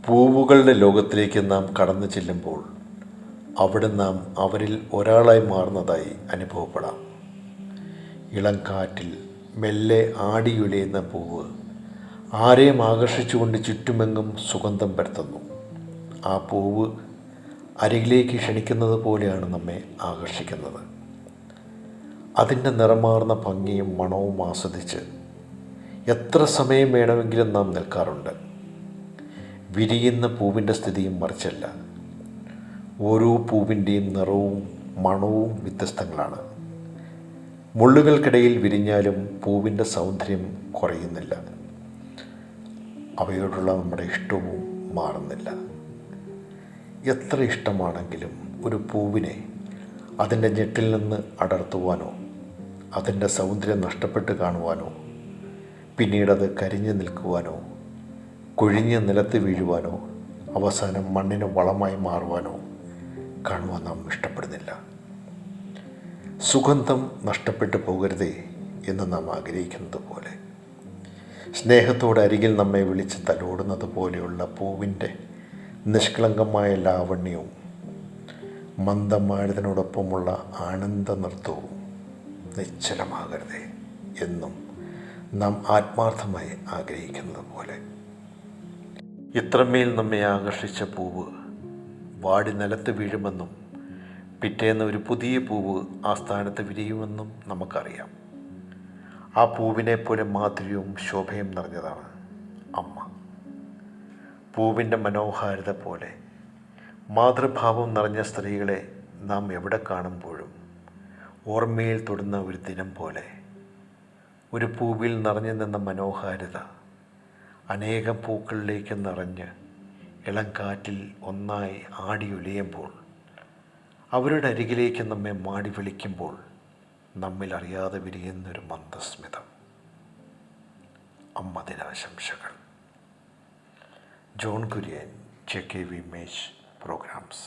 പൂവുകളുടെ ലോകത്തിലേക്ക് നാം കടന്നു ചെല്ലുമ്പോൾ അവിടെ നാം അവരിൽ ഒരാളായി മാറുന്നതായി അനുഭവപ്പെടാം. ഇളം കാറ്റിൽ മെല്ലെ ആടിയുലയുന്ന പൂവ് ആരെയും ആകർഷിച്ചുകൊണ്ട് ചുറ്റുമെങ്ങും സുഗന്ധം പരത്തുന്നു. ആ പൂവ് അരികിലേക്ക് ക്ഷണിക്കുന്നത് പോലെയാണ് നമ്മെ ആകർഷിക്കുന്നത്. അതിൻ്റെ നിറമാർന്ന ഭംഗിയും മണവും ആസ്വദിച്ച് എത്ര സമയം വേണമെങ്കിലും നാം നിൽക്കാറുണ്ട്. വിരിയുന്ന പൂവിൻ്റെ സ്ഥിതിയും മറിച്ചല്ല. ഓരോ പൂവിൻ്റെയും നിറവും മണവും വ്യത്യസ്തങ്ങളാണ്. മുള്ളുകൾക്കിടയിൽ വിരിഞ്ഞാലും പൂവിൻ്റെ സൗന്ദര്യം കുറയുന്നില്ല. അവയോടുള്ള നമ്മുടെ ഇഷ്ടവും മാറുന്നില്ല. എത്ര ഇഷ്ടമാണെങ്കിലും ഒരു പൂവിനെ അതിൻ്റെ ഞെട്ടിൽ നിന്ന് അടർത്തുവാനോ അതിൻ്റെ സൗന്ദര്യം നഷ്ടപ്പെട്ട് കാണുവാനോ പിന്നീടത് കരിഞ്ഞു നിൽക്കുവാനോ കൊഴിഞ്ഞ് നിലത്ത് വീഴുവാനോ അവസാനം മണ്ണിന് വളമായി മാറുവാനോ കാണുവാൻ നാം ഇഷ്ടപ്പെടുന്നില്ല. സുഗന്ധം നഷ്ടപ്പെട്ടു പോകരുതേ എന്ന് നാം ആഗ്രഹിക്കുന്നത് പോലെ, സ്നേഹത്തോടെ അരികിൽ നമ്മെ വിളിച്ച് തലോടുന്നത് പോലെയുള്ള പൂവിൻ്റെ നിഷ്കളങ്കമായ ലാവണ്യവും മന്ദമാരുതനോടൊപ്പമുള്ള ആനന്ദ നൃത്തവും നിശ്ചലമാകരുതേ എന്നും നാം ആത്മാർത്ഥമായി ആഗ്രഹിക്കുന്നത് പോലെ. ഇത്രമേൽ നമ്മെ ആകർഷിച്ച പൂവ് വാടി നിലത്ത് വീഴുമെന്നും പിറ്റേന്ന് ഒരു പുതിയ പൂവ് ആ സ്ഥാനത്ത് വിരിയുമെന്നും നമുക്കറിയാം. ആ പൂവിനെ പോലെ മാധുര്യവും ശോഭയും നിറഞ്ഞതാണ് അമ്മ. പൂവിൻ്റെ മനോഹാരിത പോലെ മാതൃഭാവം നിറഞ്ഞ സ്ത്രീകളെ നാം എവിടെ കാണുമ്പോഴും ഓർമ്മയിൽ തൊടുന്ന ഒരു ദിനം പോലെ ഒരു പൂവിൽ നിറഞ്ഞു നിന്ന മനോഹാരിത അനേകം പൂക്കളിലേക്ക് നിറഞ്ഞ് ഇളം കാറ്റിൽ ഒന്നായി ആടിയുലയുമ്പോൾ, അവരുടെ അരികിലേക്ക് നമ്മെ മാടി വിളിക്കുമ്പോൾ നമ്മിൽ അറിയാതെ വിരിയുന്നൊരു മന്ദസ്മിതം. അമ്മ ദിനാശംസകൾ. John Kurian, JKV Mesh Programs.